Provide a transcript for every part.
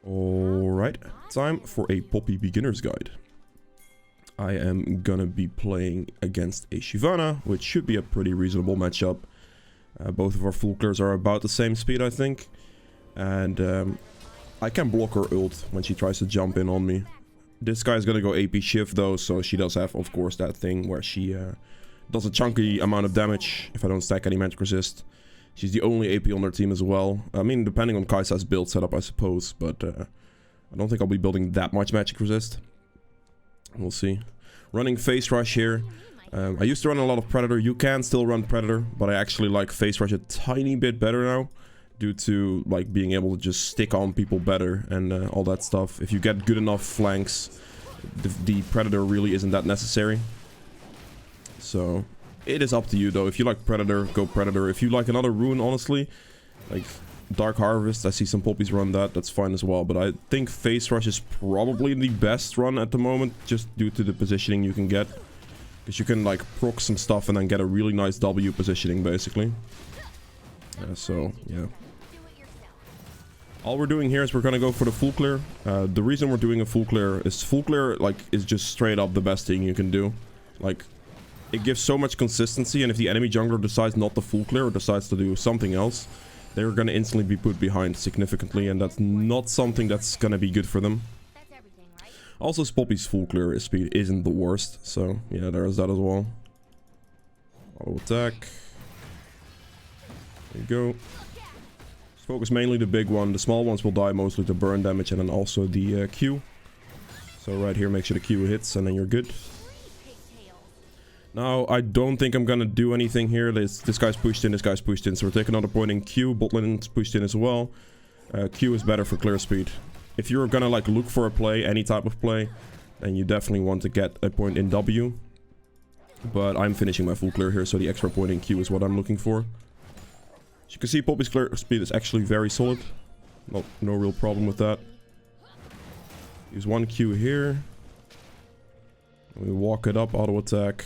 Alright, time for a Poppy beginner's guide. I am gonna be playing against a Shyvana, which should be a pretty reasonable matchup. Both of our full clears are about the same speed, I think. And I can block her ult when she tries to jump in on me. This guy's gonna go AP shift though, so she does have, of course, that thing where she does a chunky amount of damage if I don't stack any magic resist. She's the only AP on their team as well. I mean, depending on Kai'Sa's build setup, I suppose, but I don't think I'll be building that much magic resist. We'll see. Running Phase Rush here. I used to run a lot of Predator. You can still run Predator, but I actually like Phase Rush a tiny bit better now, due to like being able to just stick on people better and all that stuff. If you get good enough flanks, the Predator really isn't that necessary. So it is up to you though. If you like Predator, go Predator. If you like another rune, honestly, like Dark Harvest, I see some poppies run that, that's fine as well. But I think Phase Rush is probably the best run at the moment, just due to the positioning you can get. Because you can like proc some stuff and then get a really nice W positioning basically. So yeah. All we're doing here is we're gonna go for the full clear. The reason we're doing a full clear like is just straight up the best thing you can do. Like, it gives so much consistency, and if the enemy jungler decides not to full clear or decides to do something else, they're gonna instantly be put behind significantly, and that's not something that's gonna be good for them. Also, Poppy's full clear speed isn't the worst, so yeah, there's that as well. Auto attack. There you go. Just focus mainly the big one. The small ones will die mostly to burn damage and then also the Q. So right here, make sure the Q hits and then you're good. Now, I don't think I'm gonna do anything here. This guy's pushed in, this guy's pushed in. So we're taking another point in Q. Bot lane's pushed in as well. Q is better for clear speed. If you're gonna like look for a play, any type of play, then you definitely want to get a point in W. But I'm finishing my full clear here, so the extra point in Q is what I'm looking for. As you can see, Poppy's clear speed is actually very solid. No real problem with that. Use one Q here. We walk it up, auto attack.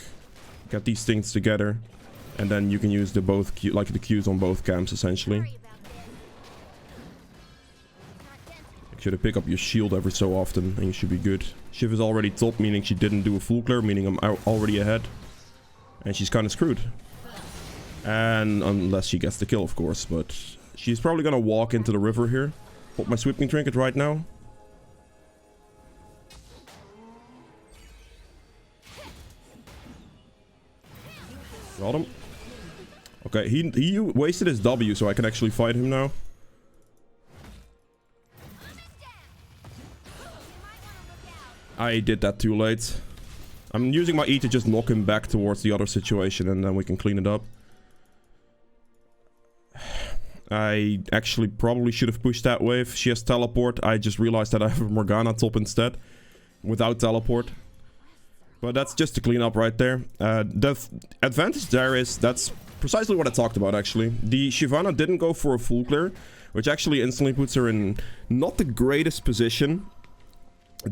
Get these things together, and then you can use the both Q, like the Qs on both camps essentially. Make sure to pick up your shield every so often, and you should be good. Shiv is already top, meaning she didn't do a full clear, meaning I'm already ahead, and she's kind of screwed. And unless she gets the kill, of course, but she's probably gonna walk into the river here. Pop my sweeping trinket right now. Got him. Okay, he wasted his W, so I can actually fight him now. I did that too late. I'm using my E to just knock him back towards the other situation, and then we can clean it up. I actually probably should have pushed that wave. She has teleport. I just realized that I have a Morgana top instead, without teleport. But that's just to clean up right there. The advantage there is, that's precisely what I talked about actually. The Shyvana didn't go for a full clear, which actually instantly puts her in not the greatest position,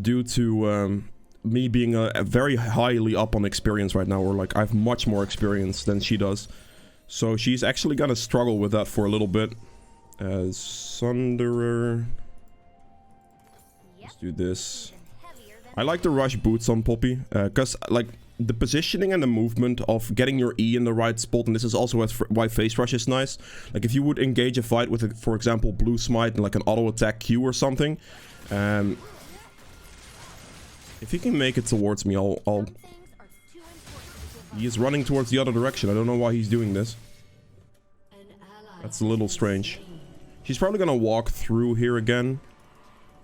due to me being a very highly up on experience right now, or like I have much more experience than she does. So she's actually gonna struggle with that for a little bit. Sunderer. Let's do this. I like the rush boots on Poppy, because like the positioning and the movement of getting your E in the right spot, and this is also why Phase Rush is nice. Like if you would engage a fight with, for example, Blue Smite and like an auto attack Q or something, if he can make it towards me, I'll... He is running towards the other direction. I don't know why he's doing this. That's a little strange. She's probably gonna walk through here again.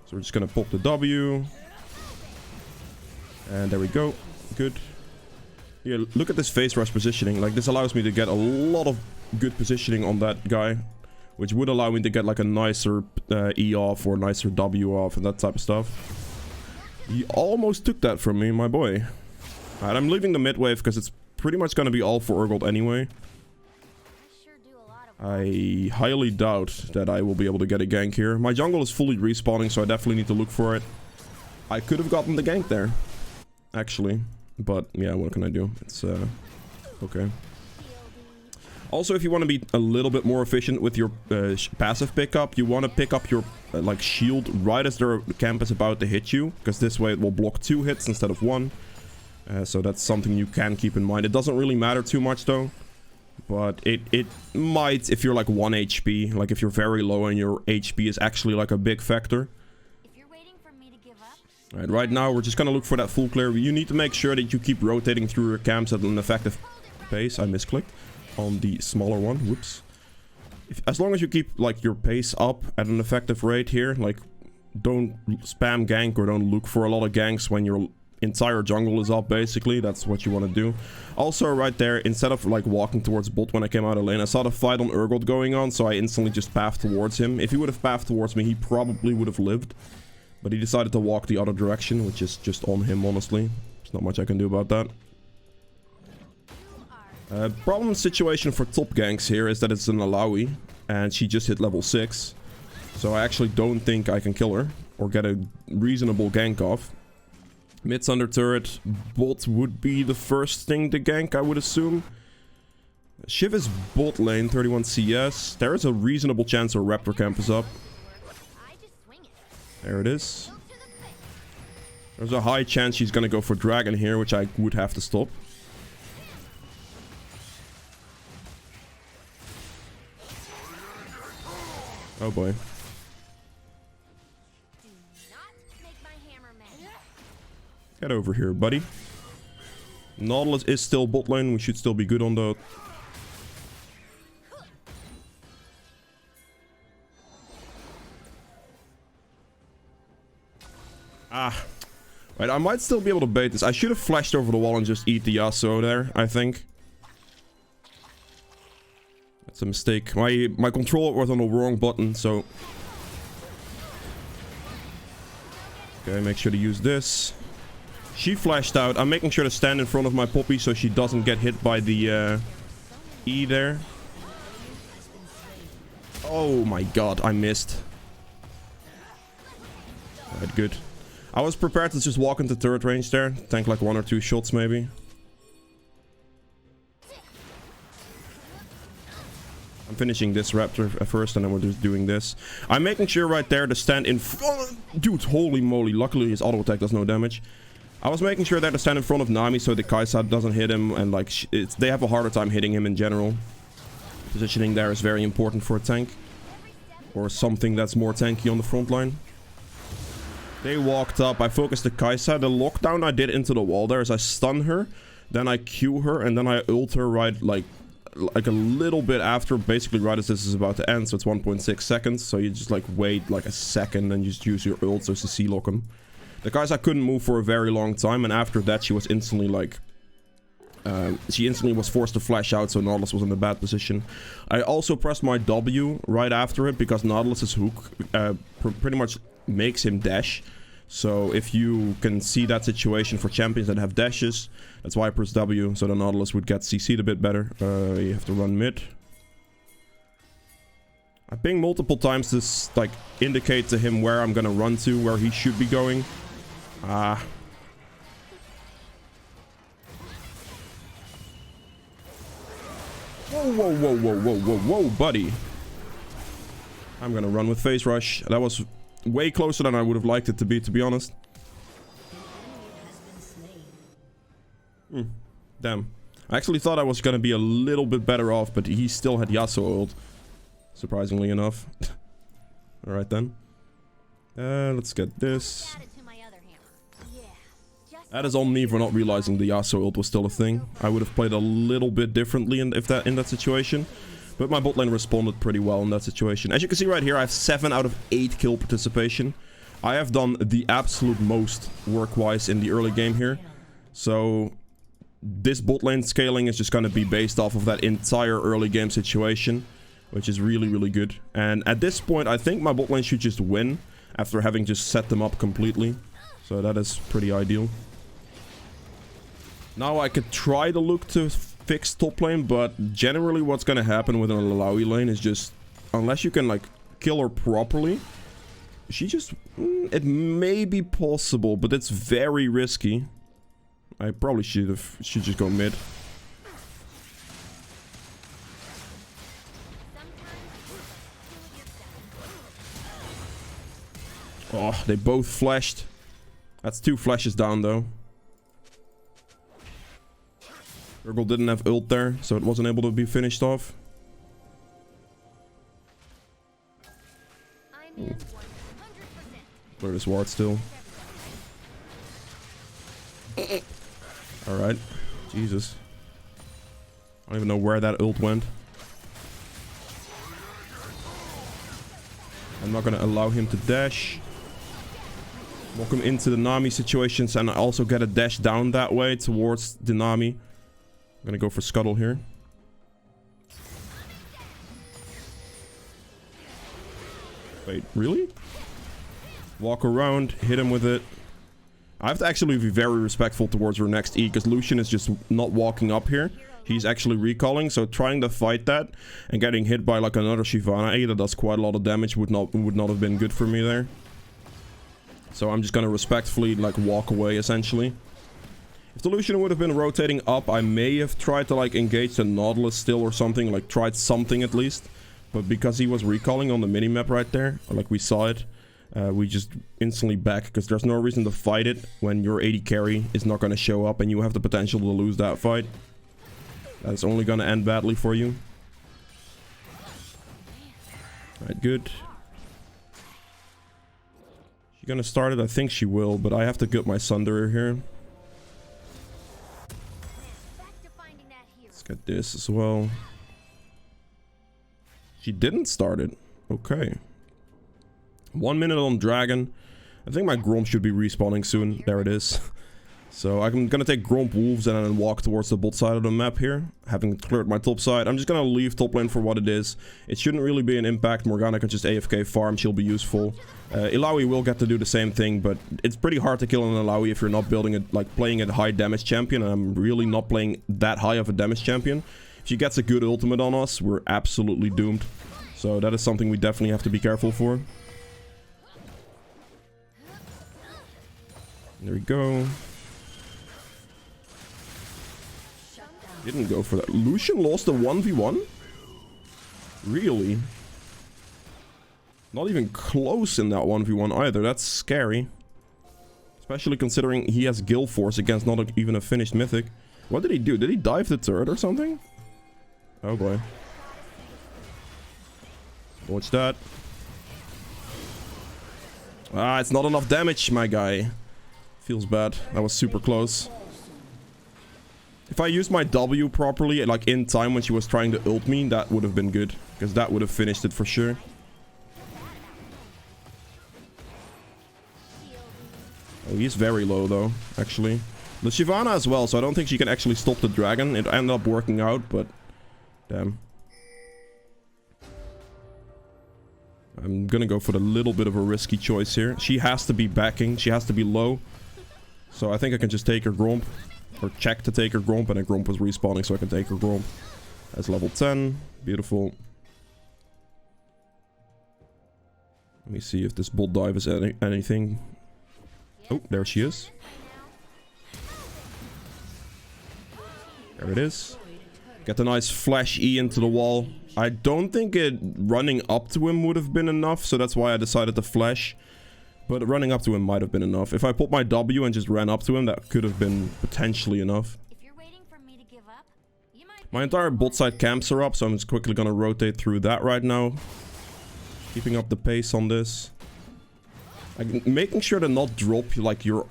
So we're just gonna pop the W. And there we go. Good. Yeah, look at this Phase Rush positioning. Like, this allows me to get a lot of good positioning on that guy, which would allow me to get like a nicer E off or nicer W off and that type of stuff. He almost took that from me, my boy. Alright, I'm leaving the mid wave because it's pretty much going to be all for Urgold anyway. I highly doubt that I will be able to get a gank here. My jungle is fully respawning, so I definitely need to look for it. I could have gotten the gank there, actually. But, yeah, what can I do? It's, okay. Also, if you want to be a little bit more efficient with your passive pickup, you want to pick up your like shield right as their camp is about to hit you, because this way it will block 2 hits instead of 1. So that's something you can keep in mind. It doesn't really matter too much though, but it might if you're like 1 HP, like if you're very low and your HP is actually like a big factor. Alright, right now we're just gonna look for that full clear. You need to make sure that you keep rotating through your camps at an effective pace. I misclicked on the smaller one. Whoops. As long as you keep like your pace up at an effective rate here, like don't spam gank or don't look for a lot of ganks when your entire jungle is up, basically. That's what you want to do. Also right there, instead of like walking towards bot when I came out of lane, I saw the fight on Urgot going on, so I instantly just pathed towards him. If he would have pathed towards me, he probably would have lived. But he decided to walk the other direction, which is just on him, honestly. There's not much I can do about that. Problem situation for top ganks here is that it's an Alawi, and she just hit level 6. So I actually don't think I can kill her, or get a reasonable gank off. Mid's under turret, bot would be the first thing to gank, I would assume. Shiv is bot lane, 31 CS. There is a reasonable chance her Raptor camp is up. There it is. There's a high chance she's gonna go for Dragon here, which I would have to stop. Oh boy. Get over here, buddy. Nautilus is still bot lane. We should still be good on that. Ah. Right, I might still be able to bait this. I should have flashed over the wall and just eat the Yasuo there, I think. That's a mistake. My controller was on the wrong button, so... Okay, make sure to use this. She flashed out. I'm making sure to stand in front of my Poppy so she doesn't get hit by the E there. Oh my god, I missed. Alright, good. I was prepared to just walk into turret range there. Tank like 1 or 2 shots maybe. I'm finishing this Raptor first and then we're just doing this. I'm making sure right there to stand in front. Dude, holy moly. Luckily his auto attack does no damage. I was making sure there to stand in front of Nami so the Kai'Sa doesn't hit him, and like they have a harder time hitting him in general. Positioning there is very important for a tank. Or something that's more tanky on the front line. They walked up, I focused the Kai'Sa. The lockdown I did into the wall there is I stun her, then I Q her, and then I ult her right like a little bit after, basically right as this is about to end, so it's 1.6 seconds. So you just like wait like a second and just use your ult so to CC lock him. The Kai'Sa couldn't move for a very long time, and after that she was instantly like... she instantly was forced to flash out, so Nautilus was in a bad position. I also pressed my W right after it, because Nautilus's hook pretty much makes him dash. So if you can see that situation for champions that have dashes, that's why I pressed W, so the Nautilus would get CC'd a bit better. You have to run mid. I ping multiple times to like indicate to him where I'm gonna run to, where he should be going. Ah. Whoa, whoa, whoa, whoa, whoa, whoa, whoa, buddy. I'm gonna run with Phase Rush. That was way closer than I would have liked it to be honest. Damn. I actually thought I was gonna be a little bit better off, but he still had Yasuo ult. Surprisingly enough. Alright then. Let's get this. That is on me for not realizing the Yasuo ult was still a thing. I would have played a little bit differently in that situation. But my bot lane responded pretty well in that situation. As you can see right here, I have 7 out of 8 kill participation. I have done the absolute most work-wise in the early game here. So this bot lane scaling is just going to be based off of that entire early game situation, which is really, really good. And at this point, I think my bot lane should just win after having just set them up completely. So that is pretty ideal. Now I could try to look to fix top lane, but generally what's gonna happen with an Alawi lane is just, unless you can like kill her properly, she just, it may be possible, but it's very risky. I probably should just go mid. Oh, they both flashed. That's 2 flashes down, though. Urgle didn't have ult there, so it wasn't able to be finished off. Clear this ward still. Alright. Jesus. I don't even know where that ult went. I'm not gonna allow him to dash. Walk him into the Nami situations and also get a dash down that way towards the Nami. I'm gonna go for Scuttle here. Wait, really? Walk around, hit him with it. I have to actually be very respectful towards her next E, because Lucian is just not walking up here. He's actually recalling, so trying to fight that and getting hit by like another Shyvana A that does quite a lot of damage would not have been good for me there. So I'm just gonna respectfully like walk away essentially. If the Lucian would have been rotating up, I may have tried to like engage the Nautilus still or something, like tried something at least. But because he was recalling on the minimap right there, like we saw it, we just instantly back, because there's no reason to fight it when your AD carry is not going to show up and you have the potential to lose that fight. That's only going to end badly for you. Alright, good. She gonna start it? I think she will, but I have to get my Sunderer here. Let's get this as well. She didn't start it. Okay. 1 minute on Dragon. I think my Gromp should be respawning soon. There it is. So I'm gonna take Gromp Wolves and then walk towards the bot side of the map here. Having cleared my top side, I'm just gonna leave top lane for what it is. It shouldn't really be an impact. Morgana can just AFK farm. She'll be useful. Illaoi will get to do the same thing, but it's pretty hard to kill an Illaoi if you're not building it, like playing a high damage champion. And I'm really not playing that high of a damage champion. If she gets a good ultimate on us, we're absolutely doomed. So that is something we definitely have to be careful for. There we go. Didn't go for that. Lucian lost a 1v1? Really? Not even close in that 1v1 either. That's scary. Especially considering he has Guild Force against not even a finished mythic. What did he do? Did he dive the turret or something? Oh boy. Watch that. Ah, it's not enough damage, my guy. Feels bad. That was super close. If I used my W properly, like in time when she was trying to ult me, that would have been good. Because that would have finished it for sure. Oh, he's very low though, actually. The Shyvana as well, so I don't think she can actually stop the dragon. It ended up working out, but... damn. I'm gonna go for the little bit of a risky choice here. She has to be backing. She has to be low. So I think I can just take her Gromp. Or check to take her Gromp, and her Gromp was respawning, so I can take her Gromp. That's level 10. Beautiful. Let me see if this bot dive is anything. Oh, there she is. There it is. Get a nice flash E into the wall. I don't think running up to him would have been enough, so that's why I decided to flash. But running up to him might have been enough. If I put my W and just ran up to him, that could have been potentially enough. My entire bot side camps are up, so I'm just quickly gonna rotate through that right now. Keeping up the pace on this. Like, making sure to not drop like your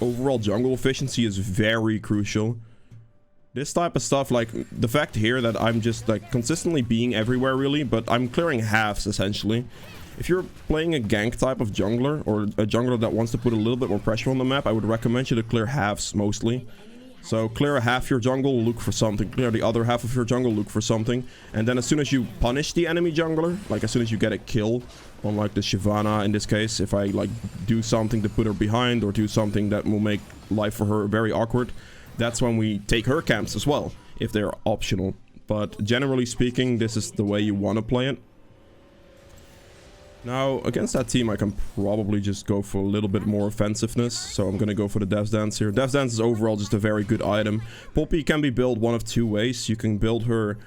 overall jungle efficiency is very crucial. This type of stuff, like the fact here that I'm just like consistently being everywhere really, but I'm clearing halves essentially. If you're playing a gank type of jungler, or a jungler that wants to put a little bit more pressure on the map, I would recommend you to clear halves mostly. So clear half your jungle, look for something. Clear the other half of your jungle, look for something. And then as soon as you punish the enemy jungler, like as soon as you get a kill on like the Shyvana in this case, if I like do something to put her behind or do something that will make life for her very awkward, that's when we take her camps as well, if they're optional. But generally speaking, this is the way you want to play it. Now, against that team, I can probably just go for a little bit more offensiveness. So I'm going to go for the Dev's Dance here. Dev's Dance is overall just a very good item. Poppy can be built one of two ways. You can build her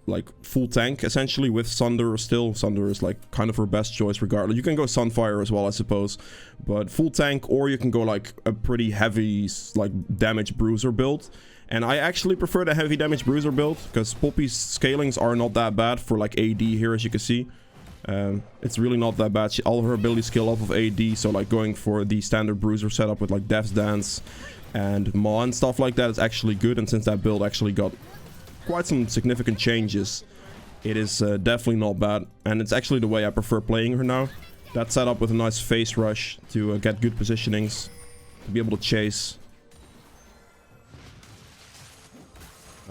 like full tank essentially with Sunder still. Sunder is like kind of her best choice regardless. You can go Sunfire as well, I suppose, but full tank, or you can go like a pretty heavy like damage Bruiser build. And I actually prefer the heavy damage Bruiser build because Poppy's scalings are not that bad for like AD here, as you can see. It's really not that bad. All of her abilities scale off of AD, so like going for the standard Bruiser setup with like Death's Dance and Maw and stuff like that is actually good. And since that build actually got quite some significant changes, it is definitely not bad, and it's actually the way I prefer playing her now. That setup with a nice face rush to get good positionings, to be able to chase.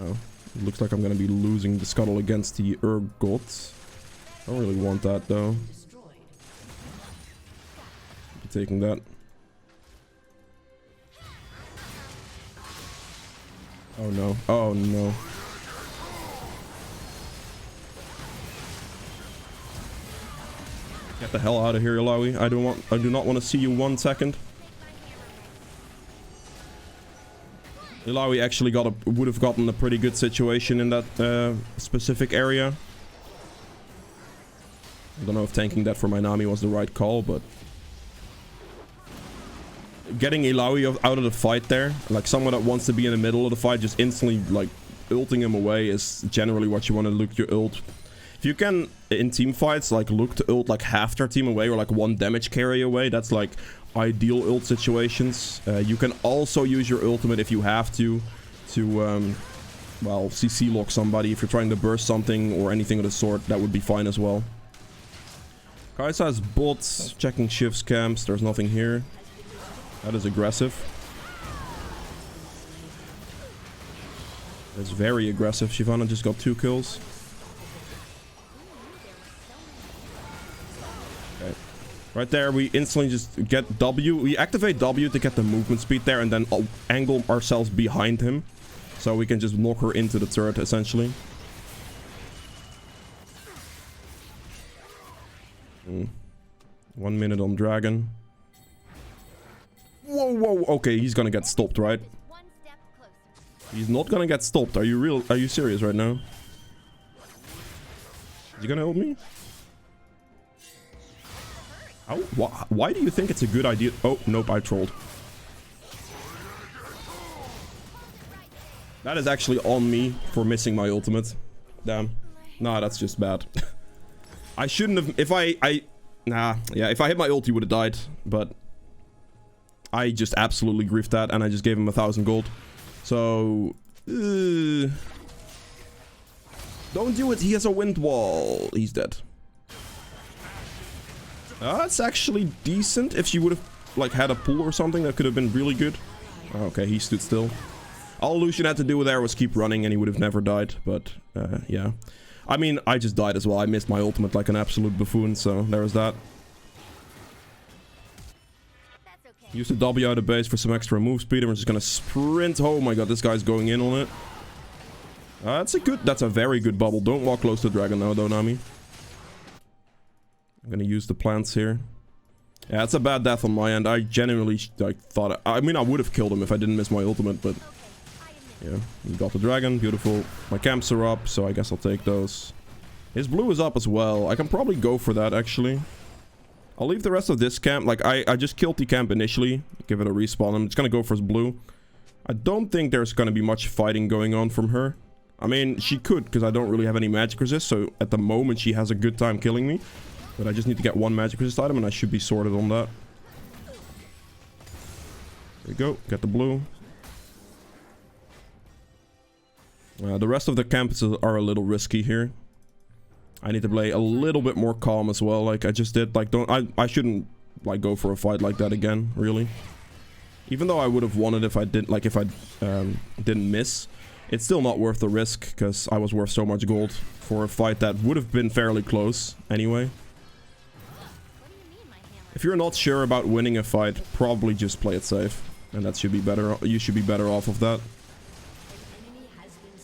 Oh, it looks like I'm gonna be losing the scuttle against the Urgot. I don't really want that though. Be taking that. Oh no! Oh no! Get the hell out of here, Ilaoi. I do not want to see you 1 second. Ilaoi actually would have gotten a pretty good situation in that specific area. I don't know if tanking that for my Nami was the right call, but getting Ilaoi out of the fight there, like someone that wants to be in the middle of the fight, just instantly like ulting him away is generally what you want to look your ult. If you can, in team fights, like look to ult like half their team away or like 1 damage carry away, that's like ideal ult situations. You can also use your ultimate if you have to well, CC lock somebody. If you're trying to burst something or anything of the sort, that would be fine as well. Kai'Sa has bots, checking shifts, camps. There's nothing here. That is aggressive. That's very aggressive. Shyvana just got 2 kills. Okay. Right there, we instantly just get W. We activate W to get the movement speed there and then angle ourselves behind him. So we can just knock her into the turret, essentially. 1 minute on Dragon. Whoa, whoa. Okay, he's gonna get stopped, right? He's not gonna get stopped. Are you serious right now? Is he gonna help me? How? Why do you think it's a good idea? Oh, nope, I trolled. That is actually on me for missing my ultimate. Damn. Nah, that's just bad. I shouldn't have... If if I hit my ult, he would have died. But I just absolutely griefed that, and I just gave him 1,000 gold. So... don't do it. He has a wind wall. He's dead. That's actually decent. If she would have like had a pull or something, that could have been really good. Okay, he stood still. All Lucian had to do there was keep running and he would have never died. But yeah, I mean, I just died as well. I missed my ultimate like an absolute buffoon, so there's that. Use the W out of base for some extra move speed, and we're just gonna sprint. Oh my god, this guy's going in on it. That's a very good bubble. Don't walk close to the dragon now, though, Nami. I'm gonna use the plants here. Yeah, it's a bad death on my end. I genuinely like thought... I mean, I would have killed him if I didn't miss my ultimate, but... Yeah, he got the dragon. Beautiful. My camps are up, so I guess I'll take those. His blue is up as well. I can probably go for that, actually. I'll leave the rest of this camp. Like, I just killed the camp initially. Give it a respawn. I'm just gonna go for his blue. I don't think there's gonna be much fighting going on from her. I mean, she could, because I don't really have any magic resist, so at the moment she has a good time killing me. But I just need to get 1 magic resist item and I should be sorted on that. There we go. Get the blue. The rest of the camps are a little risky here. I need to play a little bit more calm as well, like I just did. Like, I shouldn't like go for a fight like that again, really. Even though I would have won it if I didn't, like if I didn't miss. It's still not worth the risk, because I was worth so much gold for a fight that would have been fairly close anyway. If you're not sure about winning a fight, probably just play it safe. And that should be better. You should be better off of that.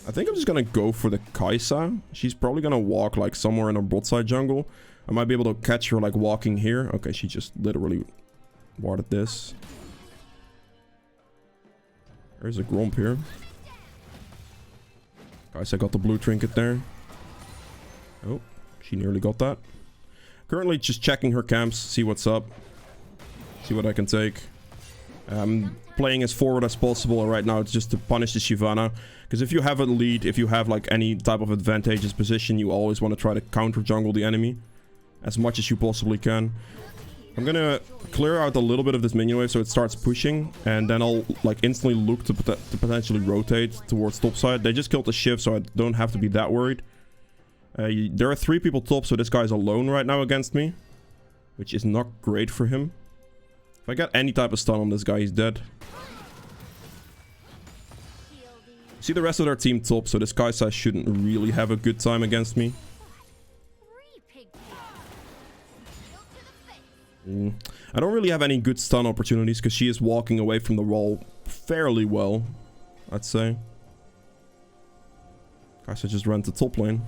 I think I'm just gonna go for the Kai'Sa. She's probably gonna walk like somewhere in a bot side jungle. I might be able to catch her like walking here. Okay, she just literally warded this. There's a Gromp here. Guys, I got the blue trinket there. Oh, she nearly got that. Currently just checking her camps, see what's up. See what I can take. Playing as forward as possible right now just to punish the Shyvana. Because if you have a lead, if you have like any type of advantageous position, you always want to try to counter jungle the enemy as much as you possibly can. I'm gonna clear out a little bit of this minion wave so it starts pushing, and then I'll like instantly look to potentially rotate towards top side. They just killed the Shiv, so I don't have to be that worried. There are 3 people top, so this guy's alone right now against me, which is not great for him. If I get any type of stun on this guy, he's dead. See the rest of their team top, so this Kaisa shouldn't really have a good time against me. I don't really have any good stun opportunities because she is walking away from the wall fairly well, I'd say. Kaisa just ran to top lane.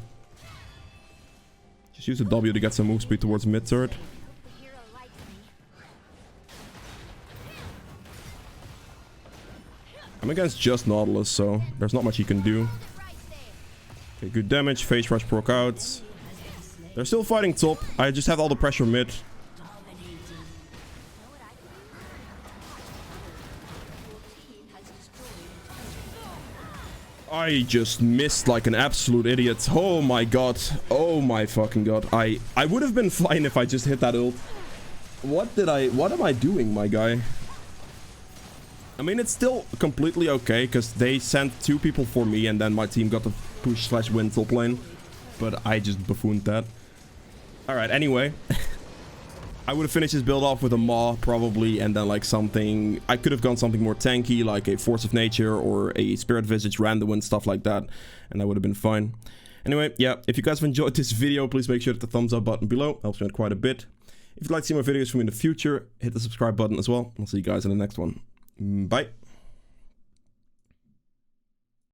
Just use a W to get some move speed towards mid turret. I'm against just Nautilus, so there's not much he can do. Okay, good damage. Phase rush broke out. They're still fighting top. I just have all the pressure mid. I just missed like an absolute idiot. Oh my god. Oh my fucking god. I would have been fine if I just hit that ult. What am I doing, my guy? I mean, it's still completely okay, because they sent 2 people for me, and then my team got the push/win top lane. But I just buffooned that. Alright, anyway. I would have finished this build off with a Maw, probably, and then like something... I could have gone something more tanky, like a Force of Nature, or a Spirit Visage random and stuff like that, and that would have been fine. Anyway, yeah, if you guys have enjoyed this video, please make sure to hit the thumbs up button below. Helps me out quite a bit. If you'd like to see more videos from me in the future, hit the subscribe button as well. I'll see you guys in the next one. Bye.